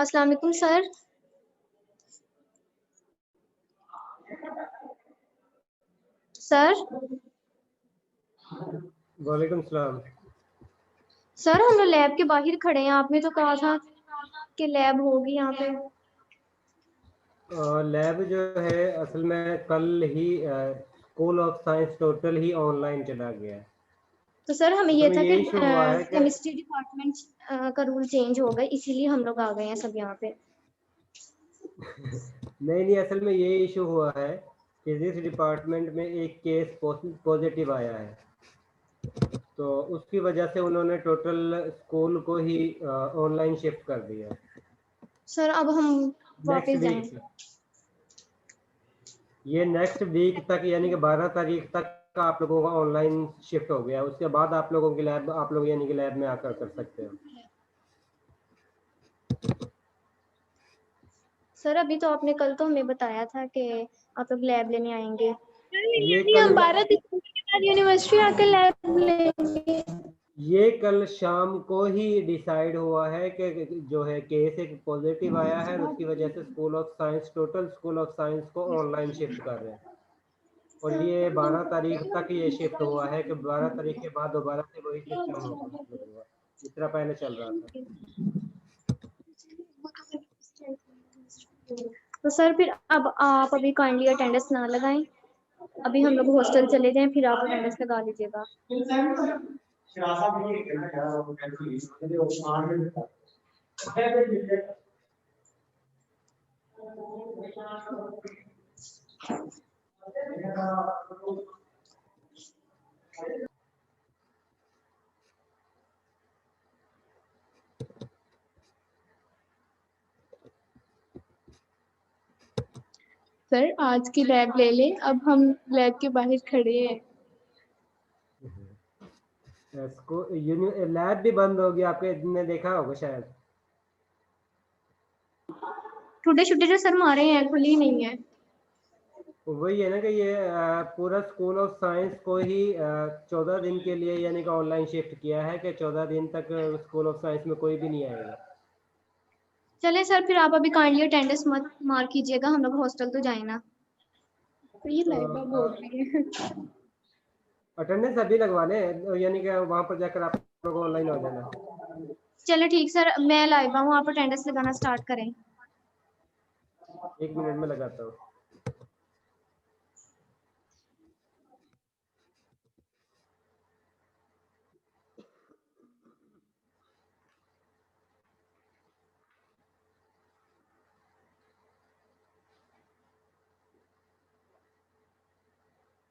अस्सलाम वालेकुम sir. Sir वालेकुम सलाम। सर हम लोग लैब के बाहर खड़े हैं, आपने तो कहा था कि लैब होगी यहाँ पे। लैब जो है असल में कल ही स्कूल ऑफ साइंस टोटल ही ऑनलाइन चला गया है। तो सर हमें असल ये में था ये कि इशू हुआ है कि केमिस्ट्री डिपार्टमेंट का रूल चेंज हो गया, इसीलिए हम लोग आ गए हैं सब यहाँ पे। नहीं, असल में ये इशू हुआ है फिजिक्स डिपार्टमेंट में एक केस पॉजिटिव आया है, तो उसकी वजह से उन्होंने टोटल स्कूल को ही ऑनलाइन शिफ्ट कर दिया सर अब हम नेक्स्ट वापस वीक जाएं। से। ये नेक्स्ट वीक तक यानी कि 12 तारीख तक आप लोगों का ऑनलाइन शिफ्ट हो गया। उसके बाद आप लोगों की लैब आप लोग यानी कि लैब में आकर कर सकते हो। सर अभी तो आपने कल तो हमें बताया था कि आप लोग लैब लेने आएंगे। ये अभी हम कल 12 दिसंबर के बाद यूनिवर्सिटी आकर लैब लेंगे। ये कल शाम को ही डिसाइड हुआ है कि जो है केस एक पॉजिटिव आया है और उसकी वजह से school of science total school of science को ऑनलाइन शिफ्ट कर रहे हैं। और ये 12 तारीख तक ये शिफ्ट हुआ है कि 12 तारीख के बाद दोबारा से वही सिस्टम होगा आप लोगों का, जिस तरह पहले चल रहा था। तो सर फिर अब आप अभी काइंडली अटेंडेंस ना लगाएं, अभी हम लोग हॉस्टल चले जाएं, फिर आप अटेंडेंस लगा लीजिएगा। सर आज की लैब ले लें, अब हम लैब के बाहर खड़े हैं। लैब भी बंद होगी, आपके ने देखा होगा शायद। टुडे छुट्टी जो सर मारे हैं खुली नहीं है। वही है ना कि ये पूरा स्कूल ऑफ साइंस को ही 14 दिन के लिए यानी कि ऑनलाइन शिफ्ट किया है कि 14 दिन तक स्कूल ऑफ साइंस में कोई भी नहीं आएगा। चले सर फिर आप अभी काइंडली अटेंडेंस मत मार कीजिएगा, हम लोग हॉस्टल तो जाए ना। तो ये लाइबा बोल रही है। अटेंडेंस अभी लगवा लें यानी कि वहां पर जाकर आप लोग ऑनलाइन हो जाना। चलो ठीक सर, मैं लाइबा हूँ, आप अटेंडेंस लगाना स्टार्ट करें। 1 मिनट में लगाता हूँ।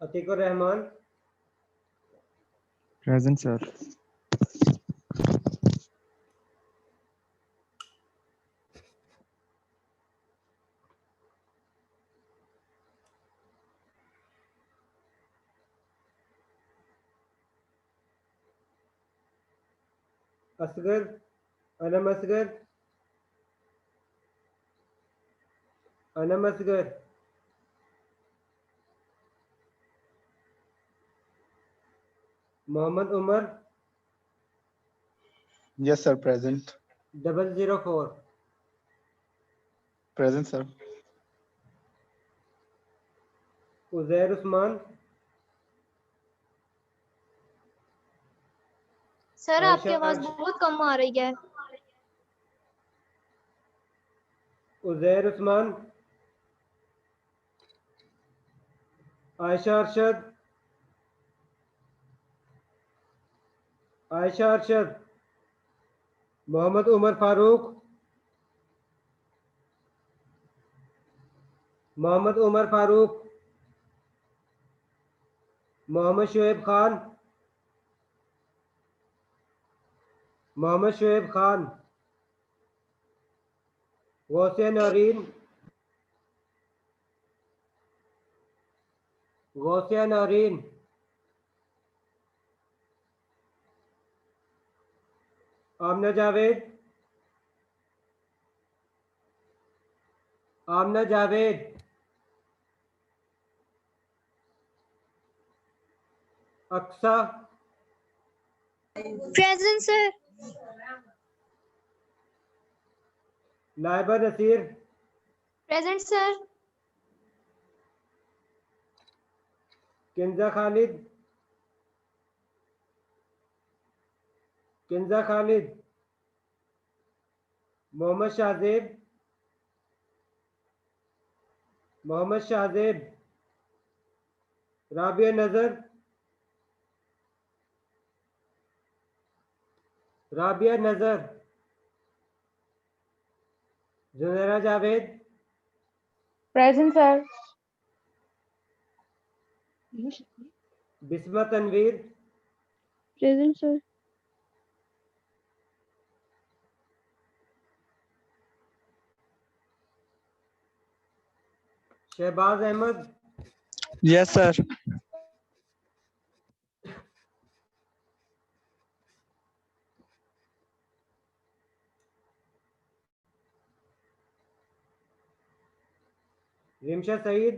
Atiqur Rahman. Present sir. Asghar. Anam Asghar. Anam Asghar. Mohammad Umar. Yes sir present. 004। Present sir. Uzair Usman. Sir आपकी आयशा आवाज बहुत कम आ रही है। Uzair Usman. Ayesha Arshad. Ayesha Arshad. Mohammad Umar Farooq. Mohammad Umar Farooq. Mohammad Shoaib Khan. Mohammad Shoaib Khan. Gausia Naureen. Gausia Naureen. Amna Javed. Amna Javed. Aqsa. Present sir. Laiba Naseer, present sir. Kinza Khalid, Kinza Khalid, Mohammad Shahzeb, Mohammad Shahzeb, Rabia Nazar, Rabia Nazar, Junaira Javed, present sir. Bisma Tanveer, present sir. Shahbaz Ahmed, Yes, sir. Rimsha Saeed,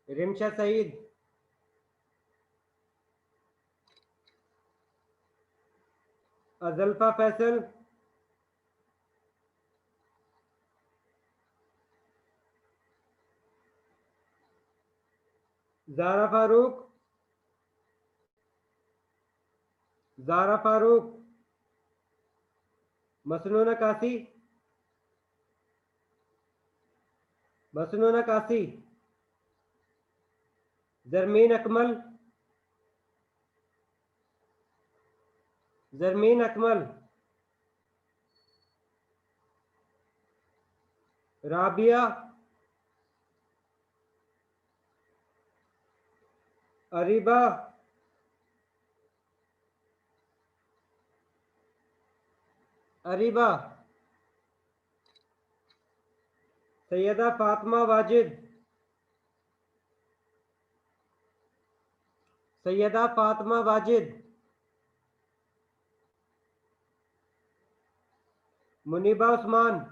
Rimsha Saeed, Ajalfa Faisal, Zara Farooq, Zara Farooq, Masnoon Qasi, Masnoon कासी, Zarmeen Akmal, Zarmeen Akmal, Rabia, Areeba, Areeba, Syeda Fatima Wajid, Syeda Fatima Wajid, Muniba Usman,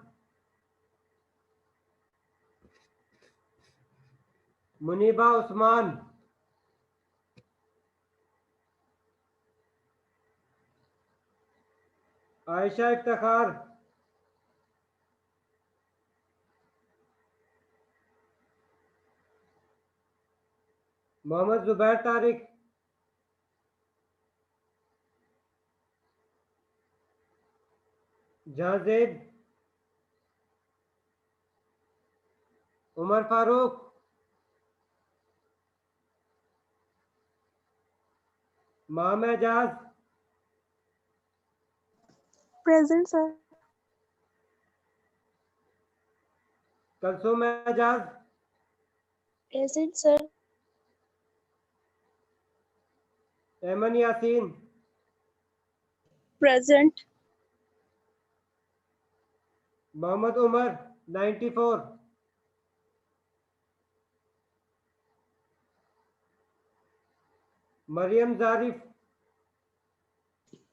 Muniba Usman, Ayesha Iftikhar, Mohammad Zubair Tariq, Jahanzeb, Umar Farooq, Maham Ejaz, present sir. Kulsoom Ejaz, present sir. Aiman Yasin, present. Mohammad Umar 94, Maryam Zarif,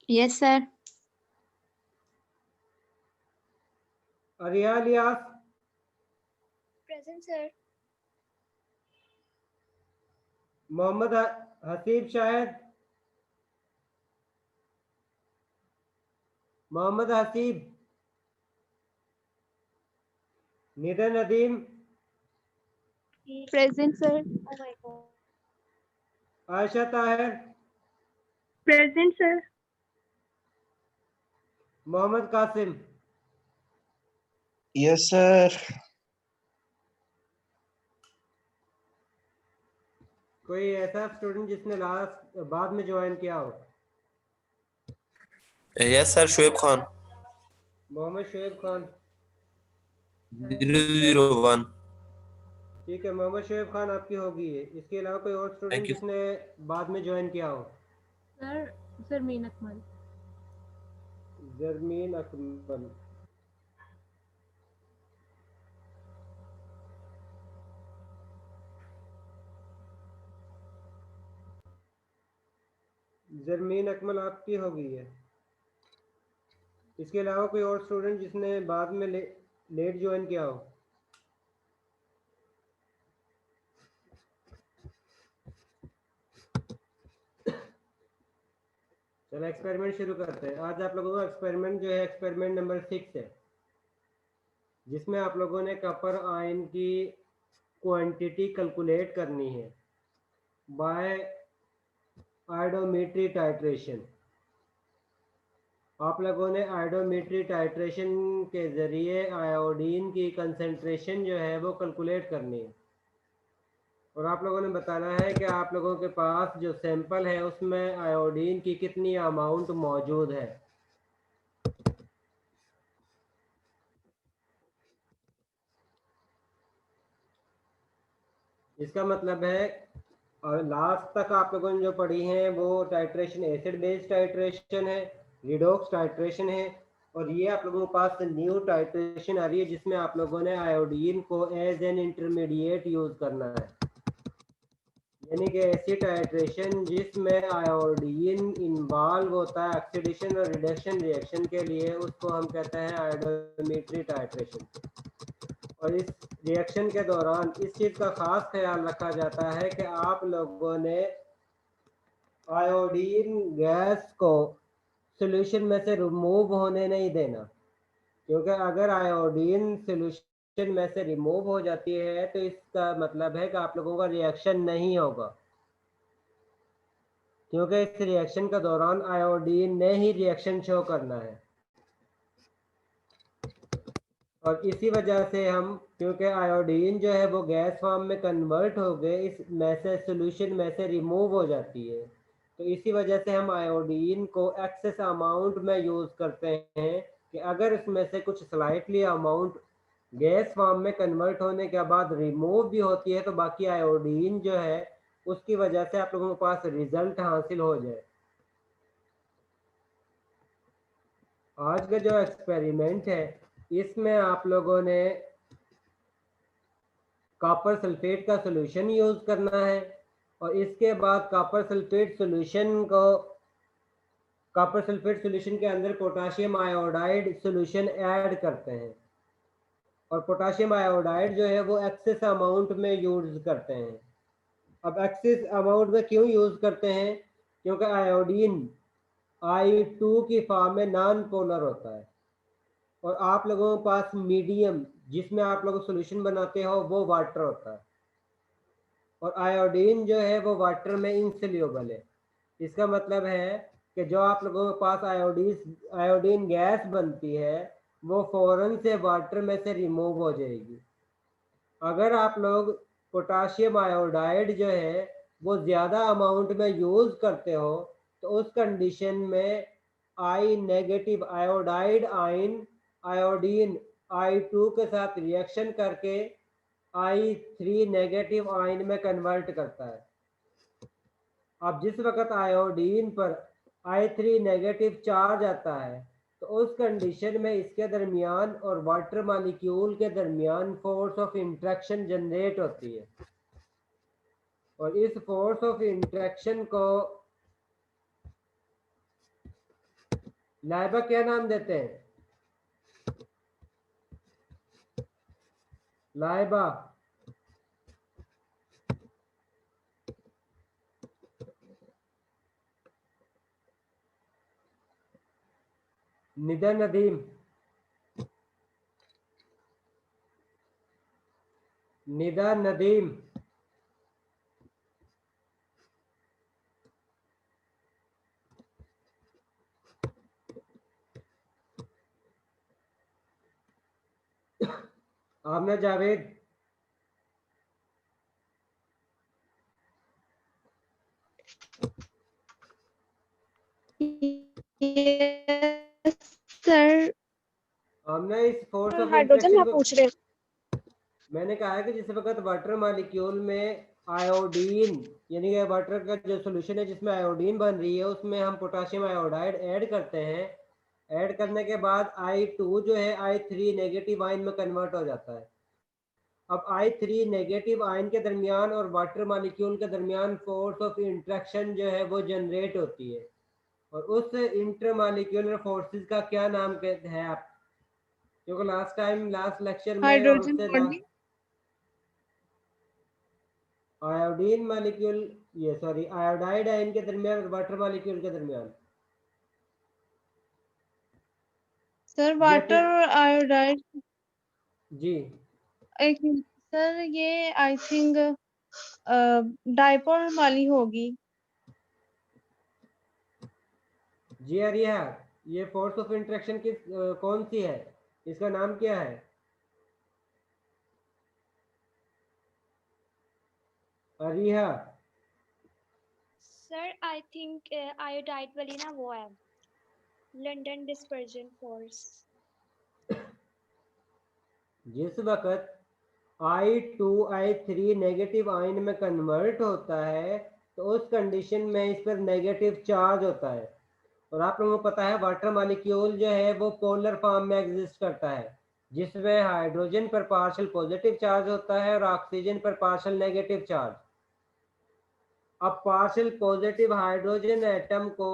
yes sir. Ariya Ilyas, present sir. Mohammad Haseeb Shahid, Mohammad Haseeb, Nida Nadeem, present sir. Ayesha Tahir, present sir. Mohammad Qasim. Yes, sir. कोई ऐसा स्टूडेंट जिसने लास्ट बाद में ज्वाइन किया हो? Yes sir, Shoaib Khan Mohammad Shoaib Khan. 001। ठीक है, मोहम्मद शुएब खान आपकी होगी है। इसके अलावा कोई और स्टूडेंट Thank you. जिसने बाद में ज्वाइन किया हो? सर जरमीन अकमल। जरमीन अकमल। जरमीन अकमल आपकी हो गई है। इसके अलावा कोई और स्टूडेंट जिसने बाद में लेट ज्वाइन किया हो? चलो एक्सपेरिमेंट शुरू करते हैं। आज आप लोगों का एक्सपेरिमेंट जो है एक्सपेरिमेंट नंबर 6 है, जिसमें आप लोगों ने कॉपर आयन की क्वांटिटी कैलकुलेट करनी है बाय आयोडोमेट्री टाइट्रेशन। आप लोगों ने आयोडोमेट्री टाइट्रेशन के ज़रिए आयोडीन की कंसंट्रेशन जो है वो कैलकुलेट करनी है, और आप लोगों ने बताना है कि आप लोगों के पास जो सैंपल है उसमें आयोडीन की कितनी अमाउंट मौजूद है। इसका मतलब है, और लास्ट तक आप लोगों ने जो पढ़ी है वो टाइट्रेशन एसिड बेस्ड टाइट्रेशन है, रिडॉक्स टाइट्रेशन है, और ये आप लोगों के पास न्यू टाइट्रेशन आ रही है जिसमें आप लोगों ने आयोडीन को एज एन इंटरमीडिएट यूज करना है, यानी कि ऐसी टाइट्रेशन जिसमें आयोडीन इन्वॉल्व होता है ऑक्सीडेशन और रिडक्शन रिएक्शन के लिए, उसको हम कहते हैं आयोडोमेट्री टाइट्रेशन। और इस रिएक्शन के दौरान इस चीज़ का खास ख्याल रखा जाता है कि आप लोगों ने आयोडीन गैस को सॉल्यूशन में से रिमूव होने नहीं देना, क्योंकि अगर आयोडीन सॉल्यूशन में से रिमूव हो जाती है तो इसका मतलब है कि आप लोगों का रिएक्शन नहीं होगा, क्योंकि इस रिएक्शन के दौरान आयोडीन ने ही रिएक्शन शो करना है। और इसी वजह से हम, क्योंकि आयोडीन जो है वो गैस फॉर्म में कन्वर्ट हो गए, इस में से सॉल्यूशन में से रिमूव हो जाती है, तो इसी वजह से हम आयोडीन को एक्सेस अमाउंट में यूज़ करते हैं कि अगर इसमें से कुछ स्लाइटली अमाउंट गैस फॉर्म में कन्वर्ट होने के बाद रिमूव भी होती है तो बाकी आयोडीन जो है उसकी वजह से आप लोगों के पास रिजल्ट हासिल हो जाए। आज का जो एक्सपेरिमेंट है इसमें आप लोगों ने कॉपर सल्फेट का सॉल्यूशन यूज करना है, और इसके बाद कॉपर सल्फेट सॉल्यूशन के अंदर पोटाशियम आयोडाइड सॉल्यूशन ऐड करते हैं, और पोटाशियम आयोडाइड जो है वो एक्सेस अमाउंट में यूज करते हैं। अब एक्सेस अमाउंट में क्यों यूज करते हैं? क्योंकि आयोडीन I2 की फॉर्म में नॉन पोलर होता है, और आप लोगों के पास मीडियम जिसमें आप लोग सॉल्यूशन बनाते हो वो वाटर होता है, और आयोडीन जो है वो वाटर में इनसोल्यूबल है। इसका मतलब है कि जो आप लोगों के पास आयोडीन गैस बनती है वो फौरन से वाटर में से रिमूव हो जाएगी। अगर आप लोग पोटाशियम आयोडाइड जो है वो ज़्यादा अमाउंट में यूज़ करते हो तो उस कंडीशन में I negative iodide ion iodine I2 के साथ रिएक्शन करके I3 नेगेटिव आयन में कन्वर्ट करता है। अब जिस वक्त आयोडीन पर I3 नेगेटिव चार्ज आता है तो उस कंडीशन में इसके दरमियान और वाटर मॉलिक्यूल के दरमियान फोर्स ऑफ इंट्रैक्शन जनरेट होती है, और इस फोर्स ऑफ इंट्रैक्शन को लाइबा क्या नाम देते हैं? लाइबा। निदा नदीम। निदा नदीम। आमना जावेद। सर आमना, इस फोर्स ऑफ हाइड्रोजन इंट्रैक्शन आप को पूछ रहे हैं? मैंने कहा है कि जिस वक्त वाटर मॉलिक्यूल में आयोडीन, यानी कि वाटर का जो सॉल्यूशन है जिसमें आयोडीन बन रही है उसमें हम पोटाशियम आयोडाइड ऐड करते हैं, ऐड करने के बाद I2 जो है I3 नेगेटिव आयन में कन्वर्ट हो जाता है। अब I3 नेगेटिव आयन के दरमियान और वाटर मॉलिक्यूल के दरमियान फोर्स ऑफ इंट्रैक्शन जो है वो जनरेट होती है, और उस इंटरमॉलिक्यूलर फोर्सेस का क्या नाम कहते हैं आप? क्योंकि लास्ट लेक्चर में और हाइड्रोजन उससे बॉन्डिंग। आयोडीन मॉलिक्यूल, ये सॉरी आयोडाइड आयन के दरमियान और वाटर मॉलिक्यूल के दरमियान सर वाटर और आयोडाइड जी एक सर ये आई थिंक डाइपोल वाली होगी। जी अरिया, ये फोर्स ऑफ इंटरेक्शन की कौन सी है, इसका नाम क्या है? अरिया, सर आई थिंक आयोडाइड वाली ना वो है, लंदन डिस्पर्जन फोर्स। जिस वक्त I2I3 नेगेटिव आयन में कन्वर्ट होता है तो उस कंडीशन में इस पर नेगेटिव चार्ज होता है। और आप लोगों को पता है वाटर मॉलिक्यूल जो है वो पोलर फॉर्म में एग्जिस्ट करता है, जिसमें हाइड्रोजन पर पार्शियल पॉजिटिव चार्ज होता है और ऑक्सीजन पर पार्शियल नेगेटिव चार्ज। अब पार्शियल पॉजिटिव हाइड्रोजन एटम को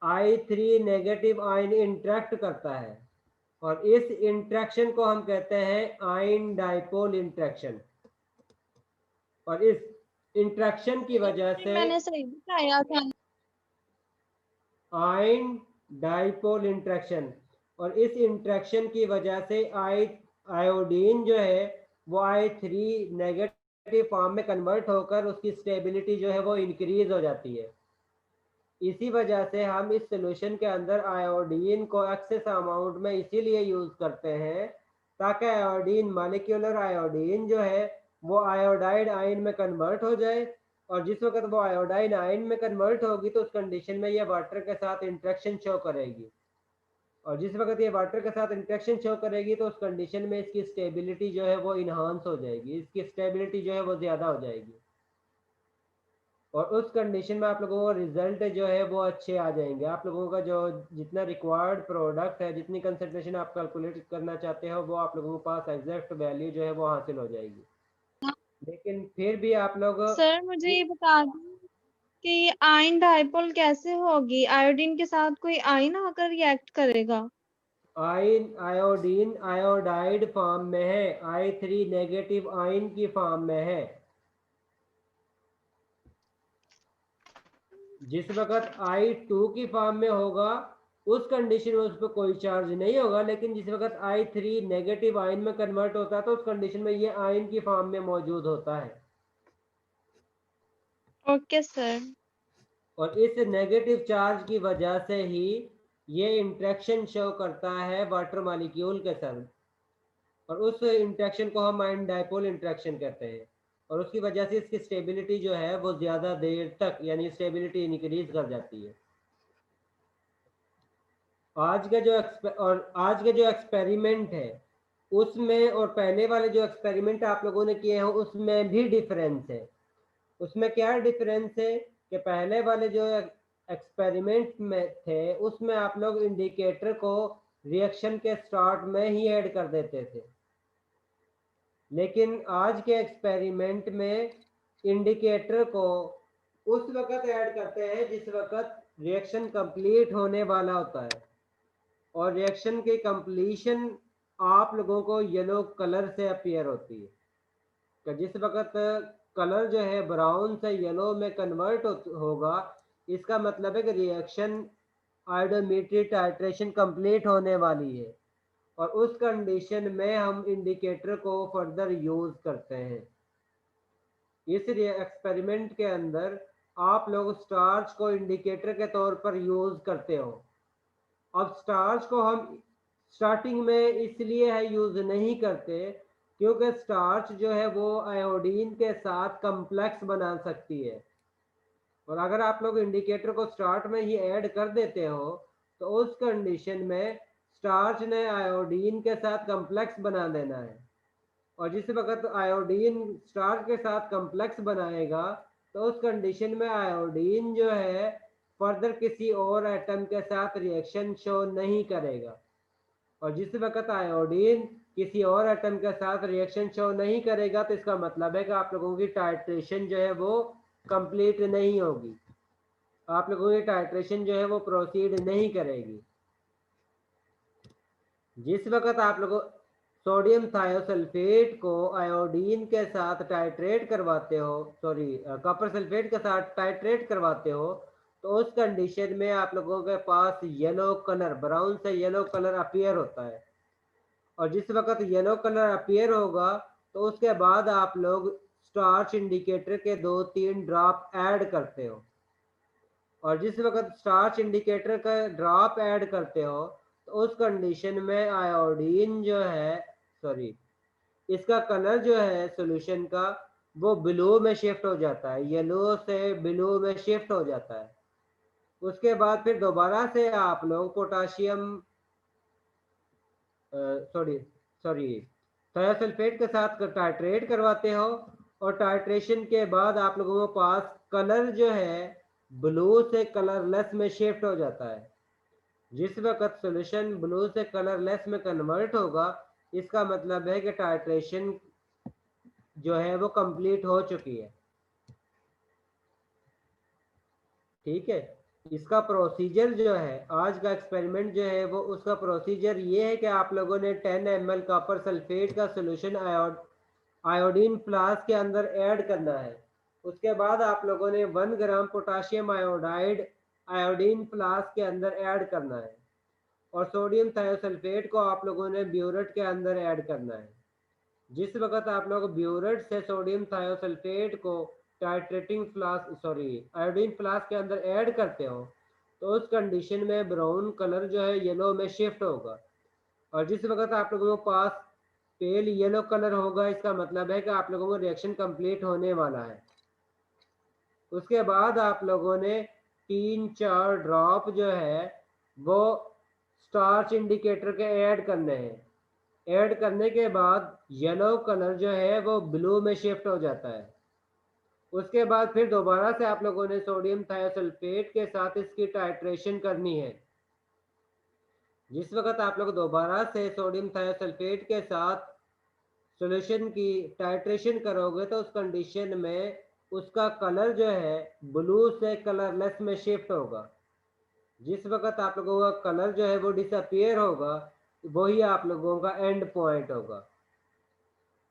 I3 नेगेटिव आयन इंटरेक्ट करता है और इस इंटरेक्शन को हम कहते हैं आयन डाइपोल इंटरेक्शन। और इस इंटरेक्शन की वजह से मैंने सही बताया था। आयन डाइपोल इंटरेक्शन, और इस इंटरेक्शन की वजह से आयोडीन जो है वो I3 नेगेटिव फॉर्म में कन्वर्ट होकर उसकी स्टेबिलिटी जो है वो इंक्रीज हो जाती है। इसी वजह से हम इस सॉल्यूशन के अंदर आयोडीन को एक्सेस अमाउंट में इसीलिए यूज करते हैं ताकि आयोडीन मॉलिक्यूलर आयोडीन जो है वो आयोडाइड आयन में कन्वर्ट हो जाए। और जिस वक्त वो आयोडाइन आयन में कन्वर्ट होगी तो उस कंडीशन में ये वाटर के साथ इंटरेक्शन शो करेगी, और जिस वक्त ये वाटर के साथ इंटरेक्शन शो करेगी तो उस कंडीशन में इसकी स्टेबिलिटी जो है वो इन्हांस हो जाएगी, इसकी स्टेबिलिटी जो है वो ज़्यादा हो जाएगी, और उस कंडीशन में आप लोगों को रिजल्ट जो है वो अच्छे आ जाएंगे। आप लोगों का जो जितना रिक्वायर्ड प्रोडक्ट है, जितनी कंसंट्रेशन आप कैलकुलेट करना चाहते हो वो आप लोगों के पास एग्जैक्ट वैल्यू जो है वो हासिल हो जाएगी। लेकिन फिर भी आप लोग सर मुझे ये बता दो कि आयन डाइपोल कैसे होगी, आयोडीन के साथ कोई आयन आकर रिएक्ट करेगा? आयोडीन आयोडाइड फॉर्म में है, I3 नेगेटिव आयन की फॉर्म में है। जिस वक्त I2 की फॉर्म में होगा उस कंडीशन में उस पर कोई चार्ज नहीं होगा, लेकिन जिस वक्त I3 नेगेटिव आयन में कन्वर्ट होता है तो उस कंडीशन में ये आयन की फॉर्म में मौजूद होता है। Okay sir. और इस नेगेटिव चार्ज की वजह से ही ये इंटरेक्शन शो करता है वाटर मॉलिक्यूल के साथ, और उस इंटरेक्शन को हम आयन डाइपोल इंटरेक्शन कहते हैं, और उसकी वजह से इसकी स्टेबिलिटी जो है वो ज़्यादा देर तक यानी स्टेबिलिटी इंक्रीज कर जाती है। आज का जो एक्सपेरिमेंट है उसमें और पहले वाले जो एक्सपेरिमेंट आप लोगों ने किए हैं उसमें भी डिफरेंस है। उसमें क्या डिफरेंस है कि पहले वाले जो एक्सपेरिमेंट में थे उसमें आप लोग इंडिकेटर को रिएक्शन के स्टार्ट में ही ऐड कर देते थे, लेकिन आज के एक्सपेरिमेंट में इंडिकेटर को उस वक्त ऐड करते हैं जिस वक्त रिएक्शन कंप्लीट होने वाला होता है, और रिएक्शन की कंप्लीशन आप लोगों को येलो कलर से अपीयर होती है। तो जिस वक्त कलर जो है ब्राउन से येलो में कन्वर्ट होगा, इसका मतलब है कि रिएक्शन आयोडोमेट्री टाइट्रेशन कंप्लीट होने वाली है, और उस कंडीशन में हम इंडिकेटर को फर्दर यूज करते हैं। इस एक्सपेरिमेंट के अंदर आप लोग स्टार्च को इंडिकेटर के तौर पर यूज करते हो। अब स्टार्च को हम स्टार्टिंग में इसलिए है यूज नहीं करते क्योंकि स्टार्च जो है वो आयोडीन के साथ कम्प्लेक्स बना सकती है, और अगर आप लोग इंडिकेटर को स्टार्ट में ही ऐड कर देते हो तो उस कंडीशन में स्टार्च ने आयोडीन के साथ कम्प्लेक्स बना देना है, और जिस वक्त आयोडीन स्टार्च के साथ कम्प्लेक्स बनाएगा तो उस कंडीशन में आयोडीन जो है फर्दर किसी और एटम के साथ रिएक्शन शो नहीं करेगा, और जिस वक्त आयोडीन किसी और एटम के साथ रिएक्शन शो नहीं करेगा तो इसका मतलब है कि आप लोगों की टाइट्रेशन जो है वो कंप्लीट नहीं होगी, आप लोगों की टाइट्रेशन जो है वो प्रोसीड नहीं करेगी। जिस वक्त आप लोगों सोडियम थायोसल्फेट को आयोडीन के साथ टाइट्रेट करवाते हो, कॉपर सल्फेट के साथ टाइट्रेट करवाते हो, तो उस कंडीशन में आप लोगों के पास येलो कलर, ब्राउन से येलो कलर अपीयर होता है। और जिस वक्त येलो कलर अपीयर होगा तो उसके बाद आप लोग स्टार्च इंडिकेटर के 2-3 ड्रॉप ऐड करते हो। और जिस वक्त स्टार्च इंडिकेटर का ड्रॉप ऐड करते हो तो उस कंडीशन में आयोडीन जो है, सॉरी, इसका कलर जो है सॉल्यूशन का वो ब्लू में शिफ्ट हो जाता है, येलो से ब्लू में शिफ्ट हो जाता है। उसके बाद फिर दोबारा से आप लोग पोटाशियम सॉरी थायोसल्फेट के साथ टाइट्रेट करवाते हो। और टाइट्रेशन के बाद आप लोगों के पास कलर जो है ब्लू से कलरलेस में शिफ्ट हो जाता है। जिस वक्त सॉल्यूशन ब्लू से कलरलेस में कन्वर्ट होगा इसका मतलब है कि टाइट्रेशन जो है वो कंप्लीट हो चुकी है। ठीक है, इसका प्रोसीजर जो है, आज का एक्सपेरिमेंट जो है वो उसका प्रोसीजर ये है कि आप लोगों ने 10 ml कॉपर सल्फेट का सॉल्यूशन आयोडीन फ्लास्क के अंदर ऐड करना है। उसके बाद आप लोगों ने 1 ग्राम पोटाशियम आयोडाइड आयोडीन फ्लास्क के अंदर ऐड करना है। और सोडियम थायोसल्फेट को आप लोगों ने ब्यूरेट के अंदर ऐड करना है। जिस वक्त आप लोग ब्यूरेट से सोडियम थायोसल्फेट को टाइट्रेटिंग फ्लास्क, सॉरी, आयोडीन फ्लास्क के अंदर ऐड करते हो तो उस कंडीशन में ब्राउन कलर जो है येलो में शिफ्ट होगा। और जिस वक्त आप लोगों के पास पेल येलो कलर होगा इसका मतलब है कि आप लोगों को रिएक्शन कंप्लीट होने वाला है। उसके बाद आप लोगों ने 3-4 ड्रॉप जो है वो स्टार्च इंडिकेटर के ऐड करने हैं। ऐड करने के बाद येलो कलर जो है वो ब्लू में शिफ्ट हो जाता है। उसके बाद फिर दोबारा से आप लोगों ने सोडियम थायोसल्फेट के साथ इसकी टाइट्रेशन करनी है। जिस वक्त आप लोग दोबारा से सोडियम थायोसल्फेट के साथ सॉल्यूशन की टाइट्रेशन करोगे तो उस कंडीशन में उसका कलर जो है ब्लू से कलरलेस में शिफ्ट होगा। जिस वक्त आप लोगों का कलर जो है वो डिसअपियर होगा वही आप लोगों का एंड पॉइंट होगा।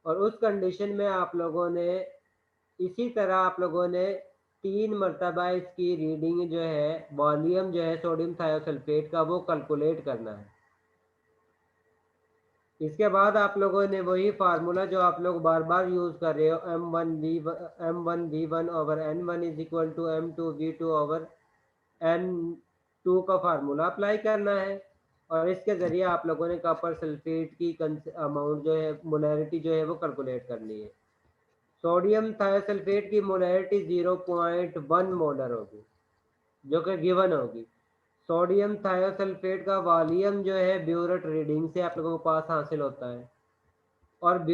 और उस कंडीशन में आप लोगों ने इसी तरह आप लोगों ने 3 मरतबा इसकी रीडिंग जो है वॉल्यूम जो है सोडियम थायोसल्फेट का वो कैलकुलेट करना है। इसके बाद आप लोगों ने वही फार्मूला जो आप लोग बार बार यूज़ कर रहे हो M1V1 over N1 is equal to M2V2 over N2 का फार्मूला अप्लाई करना है। और इसके ज़रिए आप लोगों ने कॉपर सल्फेट की अमाउंट जो है मोलैरिटी जो है वो कैलकुलेट करनी है। सोडियम थायोसल्फेट की मोलैरिटी 0.1 मोलर होगी जो कि गिवन होगी। सोडियम थायोसल्फेट का वॉल्यूम जो है ब्यूरेट रीडिंग से आप लोगों के पास हासिल होता है। और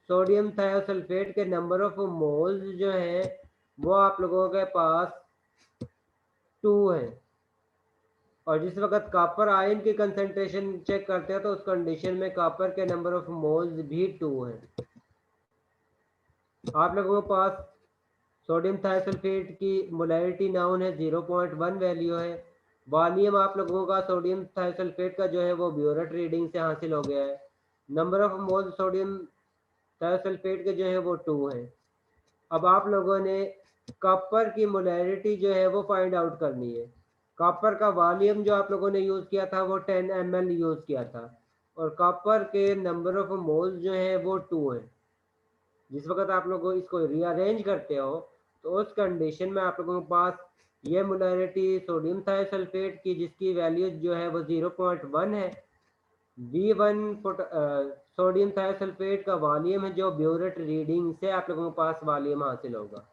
सोडियम थायोसल्फेट के नंबर ऑफ मोल्स जो है वो आप लोगों के पास 2 है। और जिस वक्त कॉपर आयन की कंसंट्रेशन चेक करते हैं तो उस कंडीशन में कॉपर के नंबर ऑफ मोल्स भी 2 है। आप लोगों के पास सोडियम थायोसल्फेट की मोलैरिटी नाउन है 0.1 वैल्यू है। वॉल्यूम आप लोगों का सोडियम थायोसल्फेट का जो है वो ब्यूरेट रीडिंग से हासिल हो गया है। Number of mole sodium thiosulphate के जो है वो 2 है। अब आप लोगों ने कॉपर की मोलैरिटी जो है वो फाइंड आउट करनी है। कॉपर का वॉल्यूम जो आप लोगों ने यूज़ किया था वो 10 ml यूज़ किया था। और कॉपर के नंबर ऑफ मोल्स जो है वो 2 है। जिस वक्त आप लोग इसको रीअरेंज करते हो तो उस कंडीशन में आप लोगों के पास ये मोलैरिटी सोडियम थायोसल्फेट की जिसकी वैल्यू जो है वो 0.1 है। V1 सोडियम थायोसल्फेट का वॉल्यूम है जो ब्यूरेट रीडिंग से आप लोगों के पास वॉल्यूम हासिल होगा।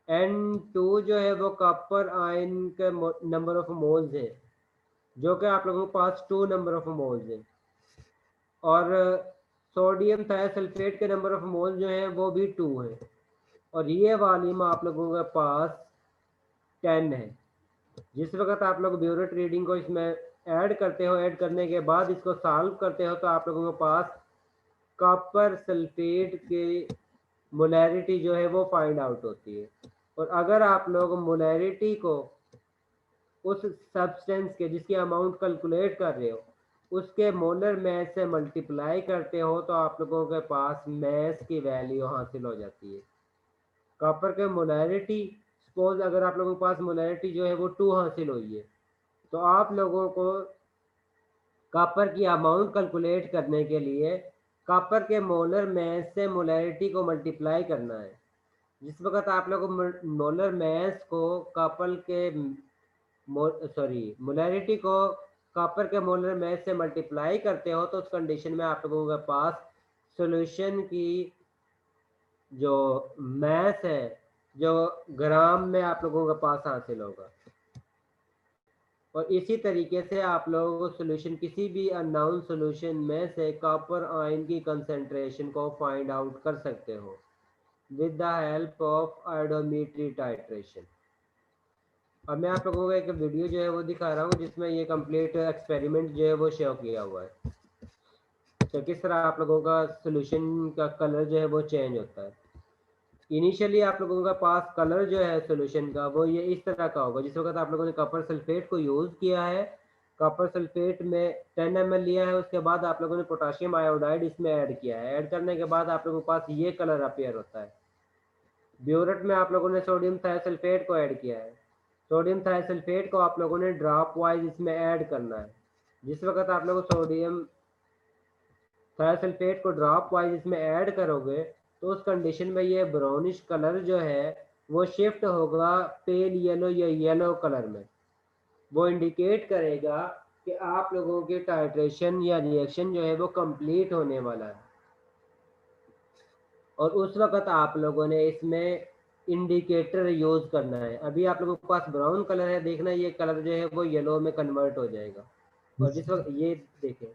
N2 जो है वो कॉपर आयन के नंबर ऑफ मोल्स है जो कि आप लोगों के पास 2 नंबर ऑफ मोल्स है। और सोडियम थायोसल्फेट के नंबर ऑफ मोल जो है वो भी 2 है। और ये वॉल्यूम आप लोगों के पास 10 है। जिस वक्त आप लोग ब्यूरेट रीडिंग को इसमें ऐड करते हो, ऐड करने के बाद इसको सॉल्व करते हो तो आप लोगों के पास कॉपर सल्फेट की मोलैरिटी जो है वो फाइंड आउट होती है। और अगर आप लोग मोलैरिटी को उस सब्सटेंस के जिसकी अमाउंट कैलकुलेट कर रहे हो उसके मोलर मैस से मल्टीप्लाई करते हो तो आप लोगों के पास मैस की वैल्यू हासिल हो जाती है। कॉपर के मोलैरिटी सपोज अगर आप लोगों के पास मोलैरिटी जो है वो 2 हासिल हुई है, तो आप लोगों को कॉपर की अमाउंट कैलकुलेट करने के लिए कॉपर के मोलर मैस से मोलैरिटी को मल्टीप्लाई करना है। जिस वक्त आप लोग मोलर मैस को कॉपर के मोलैरिटी को कॉपर के मोलर मैस से मल्टीप्लाई करते हो, तो उस कंडीशन में आप लोगों के पास सॉल्यूशन की जो मैस है जो ग्राम में आप लोगों के पास हासिल होगा। और इसी तरीके से आप लोगों को सॉल्यूशन किसी भी अननोन सॉल्यूशन में से कॉपर आयन की कंसंट्रेशन को फाइंड आउट कर सकते हो with the help of iodometry titration. अब मैं आप लोगों को एक वीडियो जो है वो दिखा रहा हूँ जिसमें ये कंप्लीट एक्सपेरिमेंट जो है वो शो किया हुआ है, तो किस तरह आप लोगों का सॉल्यूशन का कलर जो है वो चेंज होता है। इनिशियली आप लोगों का पास कलर जो है सॉल्यूशन का वो ये इस तरह का होगा। जिस वक्त आप लोगों ने कॉपर सल्फेट को यूज़ किया है, कॉपर सल्फेट में 10 ml लिया है, उसके बाद आप लोगों ने पोटाशियम आयोडाइड इसमें ऐड किया है। ऐड करने के बाद आप लोगों के पास ये कलर अपीयर होता है। ब्यूरेट में आप लोगों ने सोडियम थायोसल्फेट को ऐड किया है। सोडियम थायोसल्फेट को आप लोगों ने ड्रॉप वाइज इसमें ऐड करना है। जिस वक्त आप लोग सोडियम थायोसल्फेट को ड्रॉप वाइज इसमें ऐड करोगे, तो उस कंडीशन में ये ब्राउनिश कलर जो है वो शिफ्ट होगा पेल येलो या येलो कलर में। वो इंडिकेट करेगा कि आप लोगों के टाइट्रेशन या रिएक्शन जो है वो कंप्लीट होने वाला है। और उस वक्त आप लोगों ने इसमें इंडिकेटर यूज करना है। अभी आप लोगों के पास ब्राउन कलर है, देखना ये कलर जो है वो येलो में कन्वर्ट हो जाएगा। और जिस वक्त ये देखें,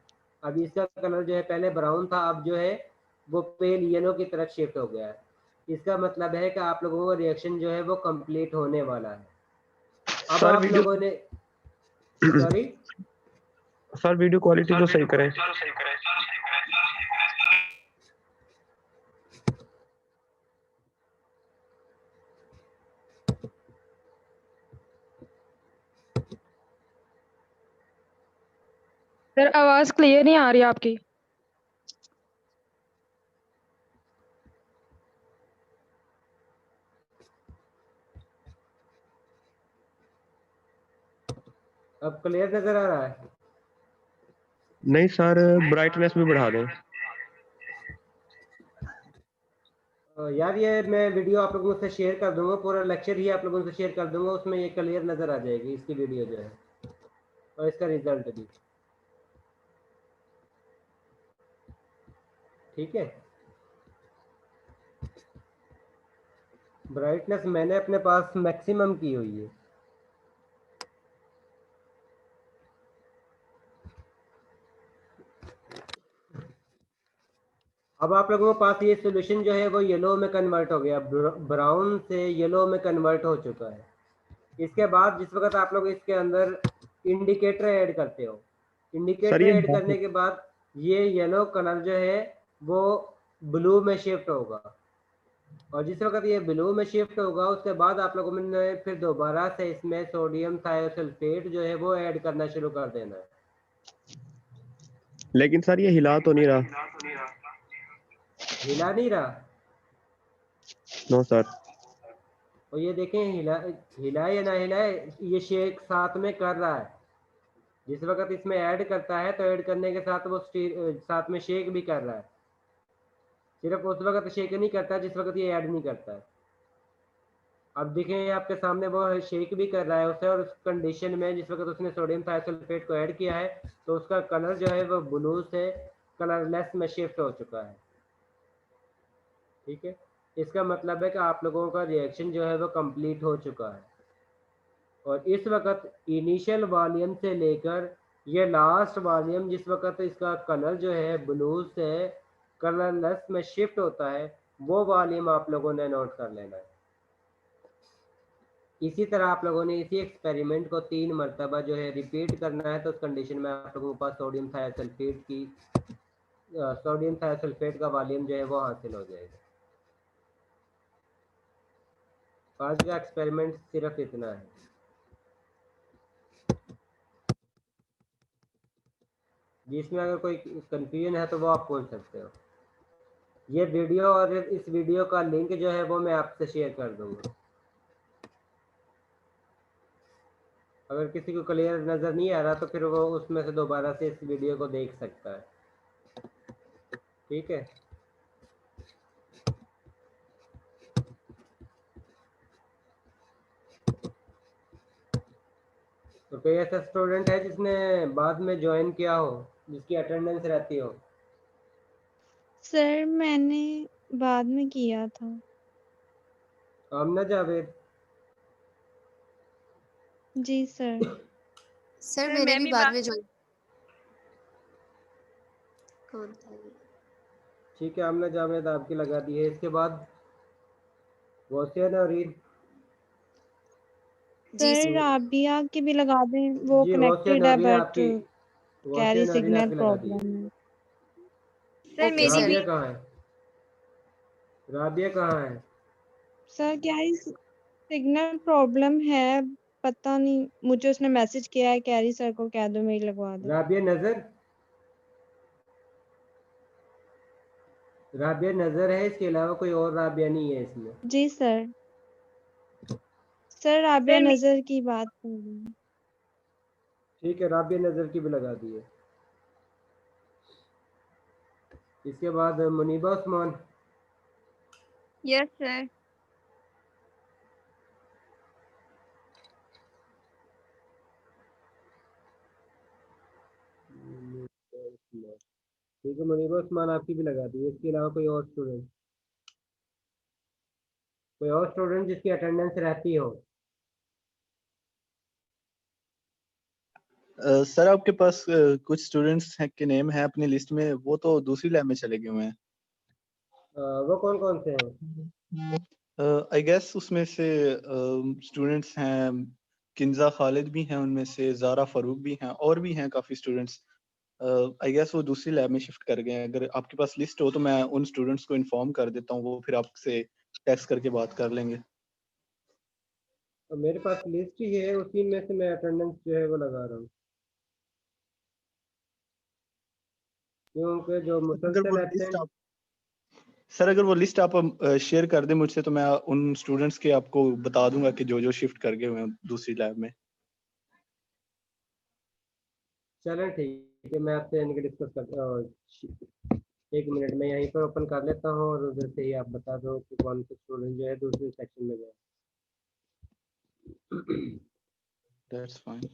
अभी इसका कलर जो है पहले ब्राउन था, अब जो है वो पेल येलो की तरफ शिफ्ट हो गया है। इसका मतलब है कि आप लोगों का रिएक्शन जो है वो कंप्लीट होने वाला है। अब सर आप वीडियो लोगों ने सॉरी सर वीडियो क्वालिटी तो सही करें। सर आवाज क्लियर नहीं आ रही आपकी। अब क्लियर नजर आ रहा है? नहीं सर, ब्राइटनेस भी बढ़ा दें। यार ये मैं वीडियो आप लोगों से शेयर कर दूंगा, पूरा लेक्चर ही आप लोगों से शेयर कर दूंगा, उसमें ये क्लियर नजर आ जाएगी इसकी वीडियो जो है और इसका रिजल्ट भी। ठीक है, ब्राइटनेस मैंने अपने पास मैक्सिमम की हुई है। अब आप लोगों के पास ये सॉल्यूशन जो है वो येलो में कन्वर्ट हो गया, ब्राउन से येलो में कन्वर्ट हो चुका है। इसके बाद जिस वक्त आप लोग इसके अंदर इंडिकेटर ऐड करते हो, इंडिकेटर ऐड करने के बाद ये येलो कलर जो है वो ब्लू में शिफ्ट होगा। और जिस वक्त ये ब्लू में शिफ्ट होगा, उसके बाद आप लोगों ने फिर दोबारा से इसमें सोडियम थायोसल्फेट जो है वो ऐड करना शुरू कर देना है। लेकिन सर ये हिला तो नहीं रहा। हिला नहीं रहा? No sir. और ये देखें हिला या ना हिलाए, ये शेक साथ में कर रहा है। जिस वक्त इसमें ऐड करता है तो ऐड करने के साथ वो साथ में शेक भी कर रहा है। सिर्फ उस वक्त शेक नहीं करता जिस वक्त ये ऐड नहीं करता है। अब देखें आपके सामने वो शेक भी कर रहा है उसे, और उस कंडीशन में जिस वक्त उसने सोडियम थायोसल्फेट को ऐड किया है तो उसका कलर जो है वो ब्लू से कलरलेस में शिफ्ट हो चुका है। ठीक है, इसका मतलब है कि आप लोगों का रिएक्शन जो है वो कंप्लीट हो चुका है। और इस वक्त इनिशियल वॉल्यूम से लेकर ये लास्ट वॉल्यूम जिस वक्त इसका कलर जो है ब्लू से कलरलेस में शिफ्ट होता है, वो वॉल्यूम आप लोगों ने नोट कर लेना है। इसी तरह आप लोगों ने इसी एक्सपेरिमेंट को 3 मरतबा जो है रिपीट करना है, तो उस कंडीशन में आप लोगों के पास सोडियम थायोसल्फेट का वॉल्यूम जो है वो हासिल हो जाएगा। आज का एक्सपेरिमेंट सिर्फ इतना है। जिसमें अगर कोई कंफ्यूजन है तो वो आप पूछ सकते हो। ये वीडियो और इस वीडियो का लिंक जो है वो मैं आपसे शेयर कर दूंगा। अगर किसी को क्लियर नज़र नहीं आ रहा तो फिर वो उसमें से दोबारा से इस वीडियो को देख सकता है। ठीक है, तो कोई ऐसा स्टूडेंट है जिसने बाद में ज्वाइन किया हो, जिसकी अटेंडेंस रहती हो? सर मैंने बाद में किया था। आमना जावेद? जी सर। सर मैंने भी बाद में ज्वाइन। कौन था ये? ठीक है, आमना जावेद आपकी लगा दी है। इसके बाद वोसिया नौरीन? जी सर सर। राबिया की भी लगा दें, वो जी वोसिया कनेक्टेड है नौरीन बट आपकी, वोसिया कैरी नौरीन सिग्नल आपकी लगा दी है। प्रॉब्लम है। सर मेरी भी। राबिया कहाँ है? राबिया कहाँ है? सर कैरी सिग्नल प्रॉब्लम है, पता नहीं, मुझे उसने मैसेज किया है कैरी सर को कह दो मेरी लगवा दो। राबिया नजर? राबिया नजर है, इसके अलावा कोई और राबिया नहीं है इसमें? जी सर। सर राबिया नजर की बात कर रही हूँ। ठीक है, राबिया नजर की भी लगा दी है। इसके बाद मुनीबा उस्मान? Yes sir. ठीक है, मुनीबा उस्मान आपकी भी लगा दी है। इसके अलावा कोई और स्टूडेंट, कोई और स्टूडेंट जिसकी अटेंडेंस रहती हो? सर आपके पास कुछ स्टूडेंट्स हैं के नेम है अपनी लिस्ट में, वो तो दूसरी लैब में चले गए हुए हैं। वो कौन कौन से हैं? आई गेस उसमें से स्टूडेंट्स हैं, किंजा खालिद भी हैं उनमें से, जारा फारूक भी हैं, और भी हैं काफ़ी स्टूडेंट्स। आई गेस वो दूसरी लैब में शिफ्ट कर गए हैं। अगर आपके पास लिस्ट हो तो मैं उन स्टूडेंट्स को इन्फॉर्म कर देता हूँ, वो फिर आपसे टेक्स्ट करके बात कर लेंगे। तो मेरे पास लिस्ट ही है, उसी में से मैं अटेंडेंस जो है वो लगा रहा हूँ, क्योंकि जो अगर वो मुसलसल लिस्ट एब्सेंट। आप सर अगर वो लिस्ट आप शेयर कर दें मुझसे तो मैं उन स्टूडेंट्स के आपको बता दूंगा कि जो जो शिफ्ट कर गए हुए हैं दूसरी लैब में। चलें ठीक है, मैं आपसे इनके डिस्कस करता। एक मिनट में यहीं पर ओपन कर लेता हूँ और उधर से ही आप बता दो कि कौन से स्टूडेंट जो है दूसरे सेक्शन में गए। That's fine.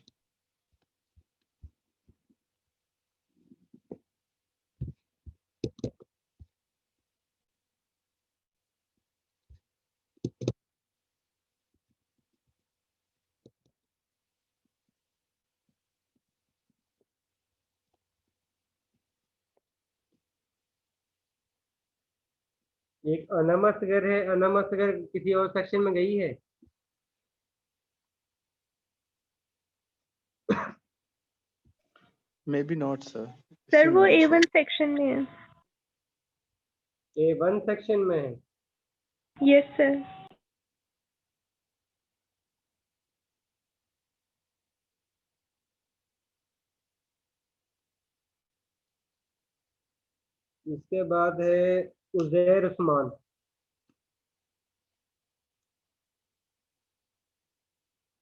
एक अनामा असगर है, अनामा असगर किसी और सेक्शन में गई है? May be not sir. Sir वो A1 सेक्शन में है। A1 सेक्शन में है? Yes sir. इसके बाद है उजैर उस्मान।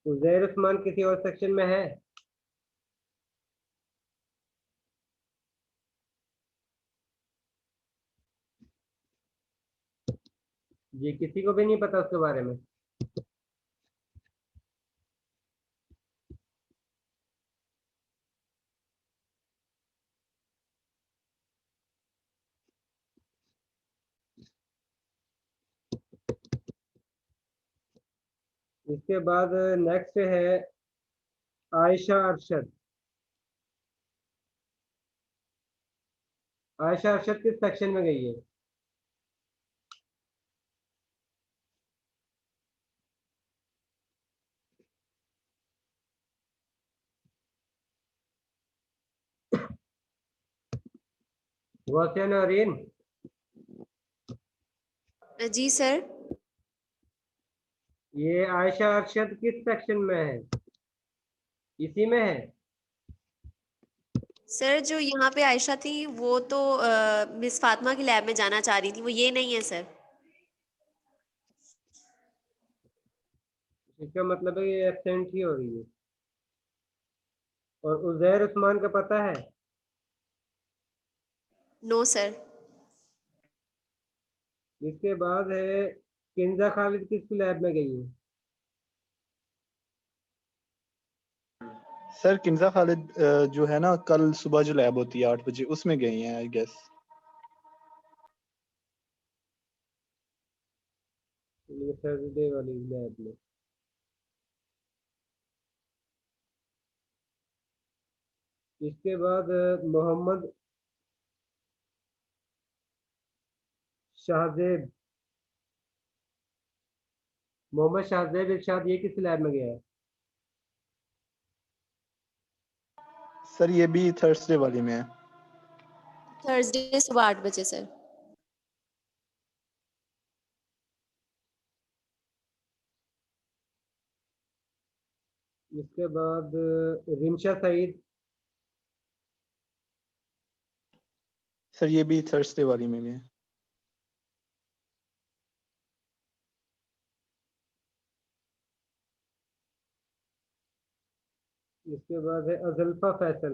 उजैर उस्मान किसी और सेक्शन में है? जी किसी को भी नहीं पता उसके बारे में? इसके बाद नेक्स्ट है आयशा अरशद। आयशा अरशद किस सेक्शन में गई है? वोसिया नौरीन? जी सर। ये आयशा अरशद किस सेक्शन में है? इसी में है? सर जो यहाँ पे आयशा थी वो तो मिस फातिमा की लैब में जाना चाह रही थी, वो ये नहीं है सर। इसका मतलब है ये एब्सेंट ही हो रही है। और उजैर उस्मान का पता है? No sir. इसके बाद है किंजा खालिद, किस लैब में गई है? सर किन्जा खालिद जो है ना, कल सुबह जो लैब होती है 8 बजे, उसमें गई हैं आई गेस। थर्सडे वाली लैब में। इसके बाद मोहम्मद शाहजेब, मोहम्मद शाहजेब इरशाद, ये किस लैब में गया है? सर ये भी थर्सडे वाली में है। थर्सडे सुबह 8 बजे सर। इसके बाद रिमशा सईद, सर ये भी थर्सडे वाली में भी है। इसके बाद है अजल्फा फैसल।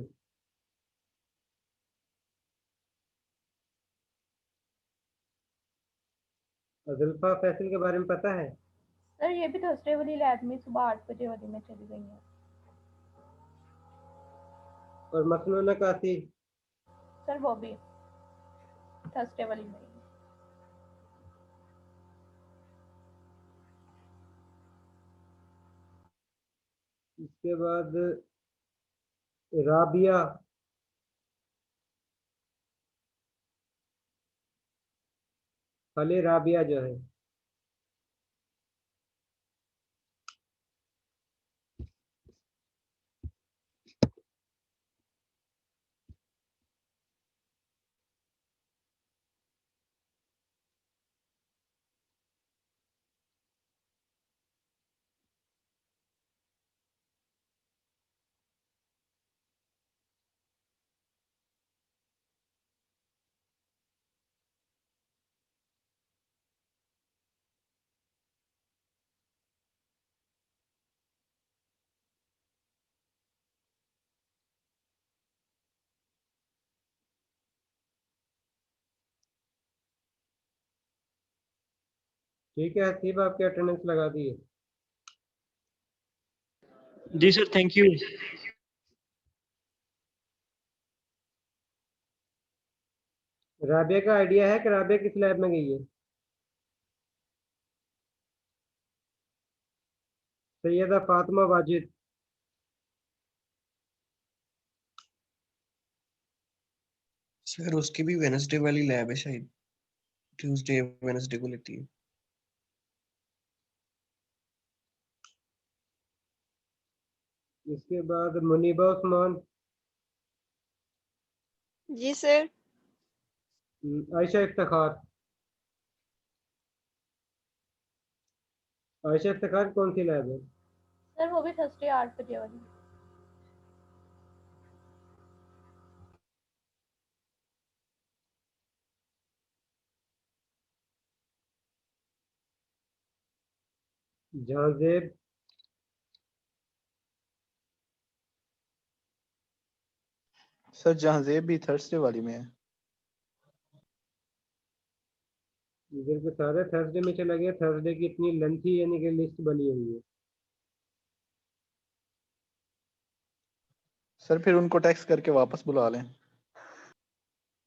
अजल्फा फैसल के बारे में पता है? सर ये भी थर्सडे वाली लैब में सुबह 8 बजे वाली में चली गई है। और मसनून कासी? सर वो भी थर्सडे वाली में ही। इसके बाद राबिया, खाली राबिया जो है। ठीक है हसीब, आपके अटेंडेंस लगा दी है। जी सर, थैंक यू। राबिया का आइडिया है कि राबिया किस लैब में गई है? सैयदा फातिमा वाजिद। सर उसकी भी वेडनेसडे वाली लैब है शायद, ट्यूसडे वेडनेसडे को लेती है। इसके बाद मुनीबा उस्मान, जी सर। आयशा इफ्तिखार। आयशा इफ्तिखार कौन सी लैब है? सर वो भी थर्सडे 8 बजे वाली। जहांजेब, सर जहांजेब भी थर्सडे वाली में है। इधर के सारे थर्सडे में चला गया। थर्सडे की इतनी लेंथी यानी कि लिस्ट बनी हुई है। सर फिर उनको टेक्स्ट करके वापस बुला लें।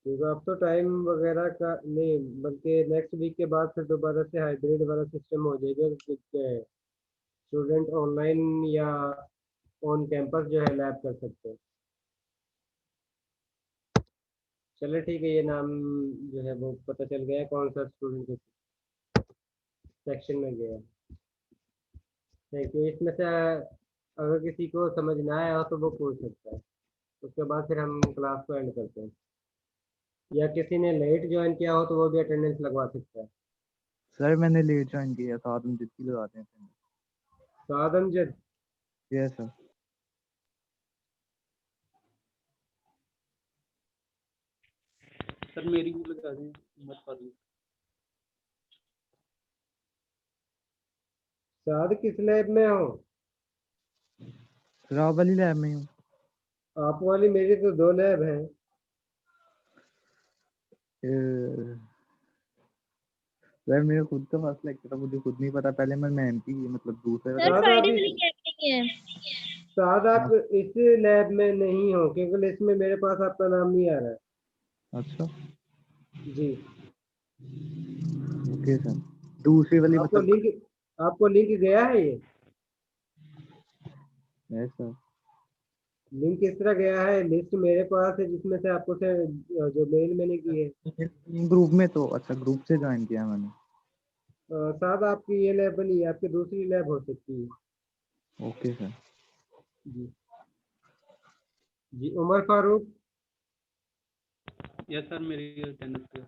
क्योंकि अब तो टाइम वगैरह का नहीं, बल्कि नेक्स्ट वीक के बाद फिर दोबारा से हाइब्रिड वाला सिस्टम हो जाएगा। स्टूडेंट ऑनलाइन या ऑन कैंपस जो है लैब कर सकते हैं। चलो ठीक है, ये नाम जो है वो पता चल गया है कौन सा स्टूडेंट सेक्शन में गया। Thank you. इसमें से अगर किसी को समझ ना आया हो तो वो पूछ सकता है। उसके बाद फिर हम क्लास को एंड करते हैं। या किसी ने लेट ज्वाइन किया हो तो वो भी अटेंडेंस लगवा सकता है। सर मैंने लेट ज्वाइन किया था, आप जितनी लगाते हैं। साद अमजद, यस सर। सर मेरी भी लगा दें, मत पाली। साद किस लैब में हो? राव वाली लैब में हूँ। आप वाली मेरी तो 2 लैब हैं। सर मेरा खुद का फर्स्ट लेक्चर था, मुझे खुद नहीं पता, पहले मैं मैम की मतलब दूसरे सर शायद फ्राइडे आप वाली इस कैब नहीं है। शायद आप इस लैब में नहीं हो, क्योंकि लिस्ट में मेरे पास आपका नाम नहीं आ रहा है। अच्छा जी, ओके सर। दूसरी वाली आपको मतलब लिंक गया है ये? है सर? लिंक किस तरह गया है? लिस्ट मेरे पास है जिसमें से आपको से जो मेल मैंने की है। ग्रुप में तो अच्छा, ग्रुप से ज्वाइन किया मैंने। शायद आपकी ये लैब बनी है, आपकी दूसरी लैब हो सकती है। Okay sir. जी जी, उमर फारूक। यस सर, मेरी अटेंडेंस पे।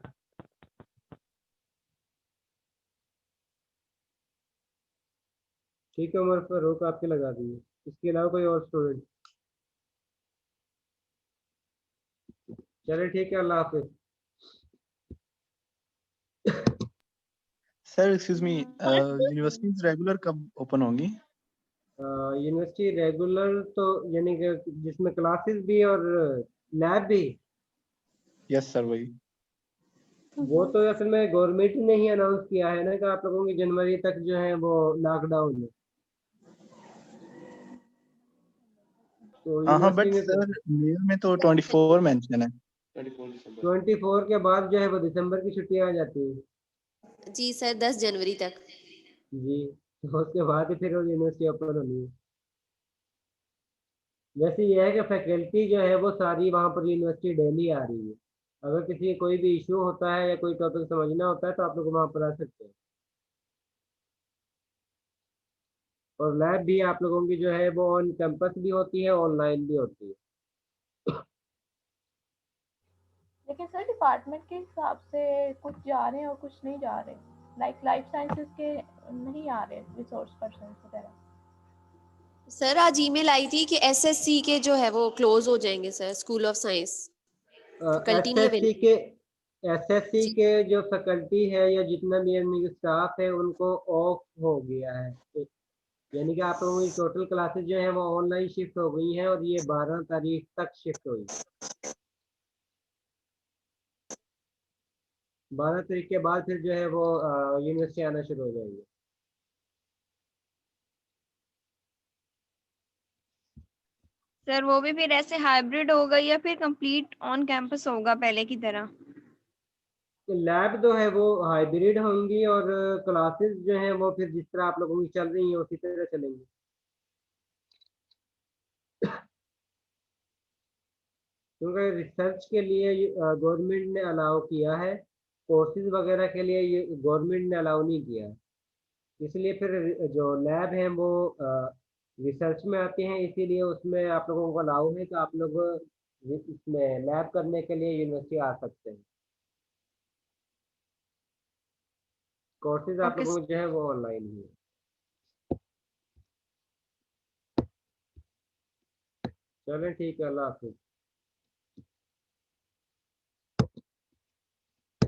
ठीक है, उमर फारूक आपके लगा दिए। इसके अलावा कोई और स्टूडेंट? चलिए ठीक है, अल्लाह हाफिज। Sir excuse me, universities regular कब ओपन होंगी? यूनिवर्सिटी रेगुलर तो यानी कि जिसमें क्लासेस भी और लैब भी? यस सर, वही। वो तो असल में गवर्नमेंट ने ही अनाउंस किया है ना कि आप लोगों की जनवरी तक जो है वो लॉकडाउन है। तो हाँ हाँ, यूनिवर्सिटी बट ने तो सर मेल में तो 24 मेंशन है। 24 दिसंबर। 24 के बाद जो है वो दिसंबर की छुट्टियां आ जाती है। जी सर, 10 जनवरी तक। जी, तो उसके बाद ही फिर वो यूनिवर्सिटी ओपन होनी है। वैसे ये है कि फैकल्टी जो है वो सारी वहाँ पर यूनिवर्सिटी डेली आ रही है। अगर किसी कोई भी इशू होता है या कोई टॉपिक समझना होता है तो आप लोग वहाँ पर आ सकते हैं। और लैब भी आप लोगों की जो है वो ऑन कैंपस भी होती है, ऑनलाइन भी होती है। लेकिन सर डिपार्टमेंट के हिसाब से कुछ जा रहे हैं और कुछ नहीं जा रहे, लाइक लाइफ साइंसेस के नहीं आ रहे रिसोर्स पर्सन वगैरह। सर आज ईमेल आई थी कि एसएससी के जो है वो क्लोज हो जाएंगे sir, school of science. Faculty नहीं एसएससी अवेलेबल। के एसएससी जी के जो फैकल्टी है या जितना भी यानी स्टाफ है उनको ऑफ हो गया है। यानी कि आप लोगों की टोटल क्लासेस जो है वो ऑनलाइन शिफ्ट हो गई हैं और ये 12 तारीख तक शिफ्ट हुई। 12 तारीख के बाद फिर जो है वो यूनिवर्सिटी आना शुरू हो जाएगी। सर वो भी फिर ऐसे हाइब्रिड होगा या फिर कंप्लीट ऑन कैंपस होगा पहले की तरह? तो लैब जो है वो हाइब्रिड होंगी और क्लासेस जो हैं वो फिर जिस तरह आप लोगों की चल रही हैं उसी तरह चलेंगी। क्योंकि रिसर्च के लिए गवर्नमेंट ने अलाउ किया है, कोर्सेज वगैरह के लिए ये गवर्नमेंट ने अलाउ नहीं किया है। इसलिए फिर जो लैब हैं वो रिसर्च में आते हैं, इसीलिए उसमें आप लोगों को अलाउ है कि आप लोग इसमें लैब करने के लिए यूनिवर्सिटी आ सकते हैं। कोर्सेज आप ओके लोगों को जो है वो ऑनलाइन ही है। चलें ठीक है, अल्लाह हाफिज।